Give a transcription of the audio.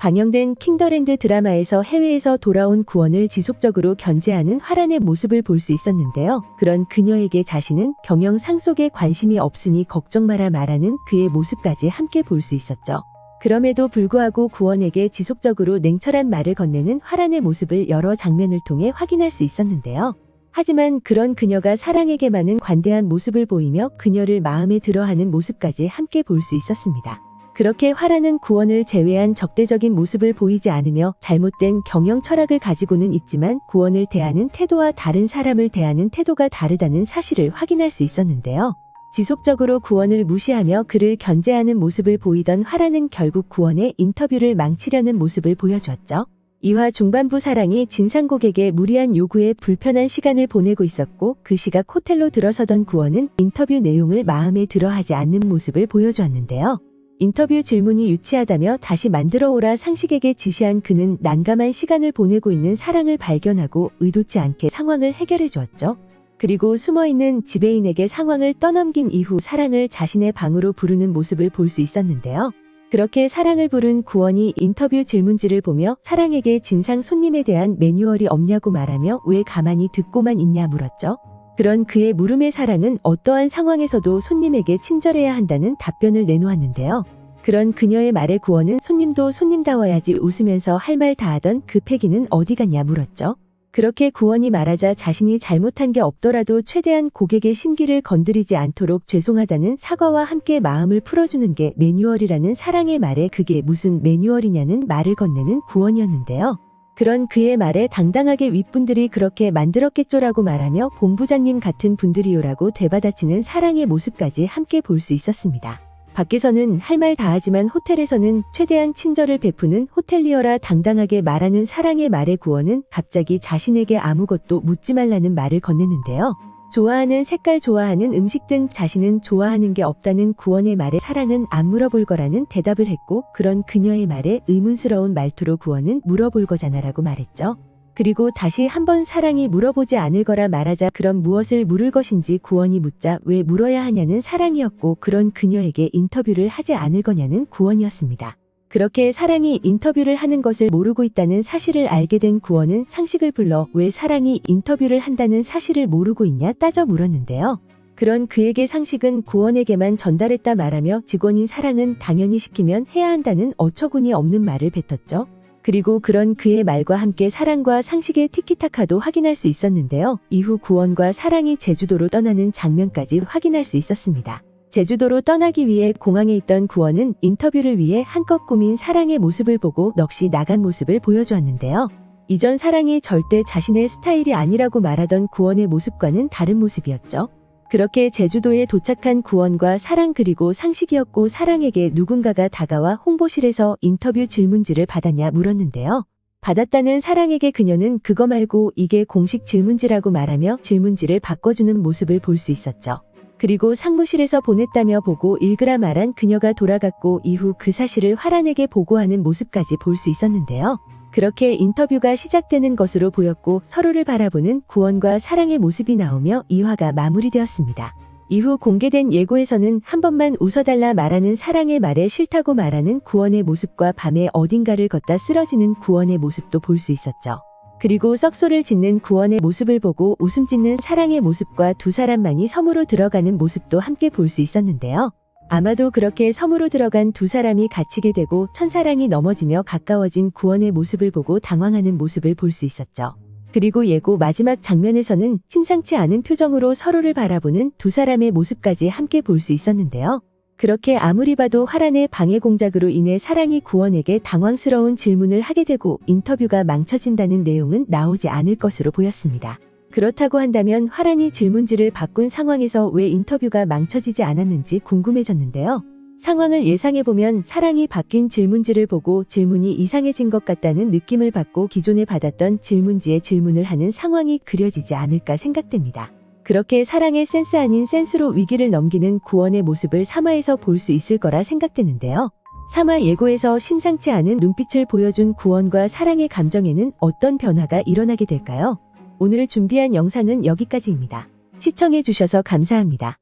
방영된 킹더랜드 드라마에서 해외에서 돌아온 구원을 지속적으로 견제하는 화란의 모습을 볼 수 있었는데요. 그런 그녀에게 자신은 경영 상속에 관심이 없으니 걱정 마라 말하는 그의 모습까지 함께 볼 수 있었죠. 그럼에도 불구하고 구원에게 지속적으로 냉철한 말을 건네는 화란의 모습을 여러 장면을 통해 확인할 수 있었는데요. 하지만 그런 그녀가 사랑에게만은 관대한 모습을 보이며 그녀를 마음에 들어하는 모습까지 함께 볼 수 있었습니다. 그렇게 화란은 구원을 제외한 적대적인 모습을 보이지 않으며 잘못된 경영 철학을 가지고는 있지만 구원을 대하는 태도와 다른 사람을 대하는 태도가 다르다는 사실을 확인할 수 있었는데요. 지속적으로 구원을 무시하며 그를 견제하는 모습을 보이던 화란은 결국 구원의 인터뷰를 망치려는 모습을 보여주었죠. 이화 중반부 사랑이 진상고객의 무리한 요구에 불편한 시간을 보내고 있었고 그 시각 호텔로 들어서던 구원은 인터뷰 내용을 마음에 들어하지 않는 모습을 보여주었는데요. 인터뷰 질문이 유치하다며 다시 만들어 오라 상식에게 지시한 그는 난감한 시간을 보내고 있는 사랑을 발견하고 의도치 않게 상황을 해결해 주었죠. 그리고 숨어있는 지배인에게 상황을 떠넘긴 이후 사랑을 자신의 방으로 부르는 모습을 볼 수 있었는데요. 그렇게 사랑을 부른 구원이 인터뷰 질문지를 보며 사랑에게 진상 손님에 대한 매뉴얼이 없냐고 말하며 왜 가만히 듣고만 있냐 물었죠. 그런 그의 물음에 사랑은 어떠한 상황에서도 손님에게 친절해야 한다는 답변을 내놓았는데요. 그런 그녀의 말에 구원은 손님도 손님다워야지 웃으면서 할 말 다 하던 그 패기는 어디 갔냐 물었죠. 그렇게 구원이 말하자 자신이 잘못한 게 없더라도 최대한 고객의 심기를 건드리지 않도록 죄송하다는 사과와 함께 마음을 풀어주는 게 매뉴얼이라는 사랑의 말에 그게 무슨 매뉴얼이냐는 말을 건네는 구원이었는데요. 그런 그의 말에 당당하게 윗분들이 그렇게 만들었겠죠라고 말하며 본부장님 같은 분들이요라고 되받아치는 사랑의 모습까지 함께 볼 수 있었습니다. 밖에서는 할 말 다 하지만 호텔에서는 최대한 친절을 베푸는 호텔리어라 당당하게 말하는 사랑의 말에 구원은 갑자기 자신에게 아무것도 묻지 말라는 말을 건네는데요. 좋아하는 색깔, 좋아하는 음식 등 자신은 좋아하는 게 없다는 구원의 말에 사랑은 안 물어볼 거라는 대답을 했고 그런 그녀의 말에 의문스러운 말투로 구원은 물어볼 거잖아라고 말했죠. 그리고 다시 한번 사랑이 물어보지 않을 거라 말하자 그럼 무엇을 물을 것인지 구원이 묻자 왜 물어야 하냐는 사랑이었고 그런 그녀에게 인터뷰를 하지 않을 거냐는 구원이었습니다. 그렇게 사랑이 인터뷰를 하는 것을 모르고 있다는 사실을 알게 된 구원은 상식을 불러 왜 사랑이 인터뷰를 한다는 사실을 모르고 있냐 따져 물었는데요. 그런 그에게 상식은 구원에게만 전달했다 말하며 직원인 사랑은 당연히 시키면 해야 한다는 어처구니 없는 말을 뱉었죠. 그리고 그런 그의 말과 함께 사랑과 상식의 티키타카도 확인할 수 있었는데요. 이후 구원과 사랑이 제주도로 떠나는 장면까지 확인할 수 있었습니다. 제주도로 떠나기 위해 공항에 있던 구원은 인터뷰를 위해 한껏 꾸민 사랑의 모습을 보고 넋이 나간 모습을 보여주었는데요. 이전 사랑이 절대 자신의 스타일이 아니라고 말하던 구원의 모습과는 다른 모습이었죠. 그렇게 제주도에 도착한 구원과 사랑 그리고 상식이었고 사랑에게 누군가가 다가와 홍보실에서 인터뷰 질문지를 받았냐 물었는데요. 받았다는 사랑에게 그녀는 그거 말고 이게 공식 질문지라고 말하며 질문지를 바꿔주는 모습을 볼 수 있었죠. 그리고 상무실에서 보냈다며 보고 읽으라 말한 그녀가 돌아갔고 이후 그 사실을 화란에게 보고하는 모습까지 볼 수 있었는데요. 그렇게 인터뷰가 시작되는 것으로 보였고 서로를 바라보는 구원과 사랑의 모습이 나오며 2화가 마무리되었습니다. 이후 공개된 예고에서는 한 번만 웃어달라 말하는 사랑의 말에 싫다고 말하는 구원의 모습과 밤에 어딘가를 걷다 쓰러지는 구원의 모습도 볼 수 있었죠. 그리고 썩소를 짓는 구원의 모습을 보고 웃음 짓는 사랑의 모습과 두 사람만이 섬으로 들어가는 모습도 함께 볼 수 있었는데요. 아마도 그렇게 섬으로 들어간 두 사람이 갇히게 되고 천사랑이 넘어지며 가까워진 구원의 모습을 보고 당황하는 모습을 볼 수 있었죠. 그리고 예고 마지막 장면에서는 심상치 않은 표정으로 서로를 바라보는 두 사람의 모습까지 함께 볼 수 있었는데요. 그렇게 아무리 봐도 화란의 방해 공작으로 인해 사랑이 구원에게 당황스러운 질문을 하게 되고 인터뷰가 망쳐진다는 내용은 나오지 않을 것으로 보였습니다. 그렇다고 한다면 화란이 질문지를 바꾼 상황에서 왜 인터뷰가 망쳐지지 않았는지 궁금해졌는데요. 상황을 예상해보면 사랑이 바뀐 질문지를 보고 질문이 이상해진 것 같다는 느낌을 받고 기존에 받았던 질문지에 질문을 하는 상황이 그려지지 않을까 생각됩니다. 그렇게 사랑의 센스 아닌 센스로 위기를 넘기는 구원의 모습을 3화에서 볼 수 있을 거라 생각되는데요. 3화 예고에서 심상치 않은 눈빛을 보여준 구원과 사랑의 감정에는 어떤 변화가 일어나게 될까요? 오늘 준비한 영상은 여기까지입니다. 시청해주셔서 감사합니다.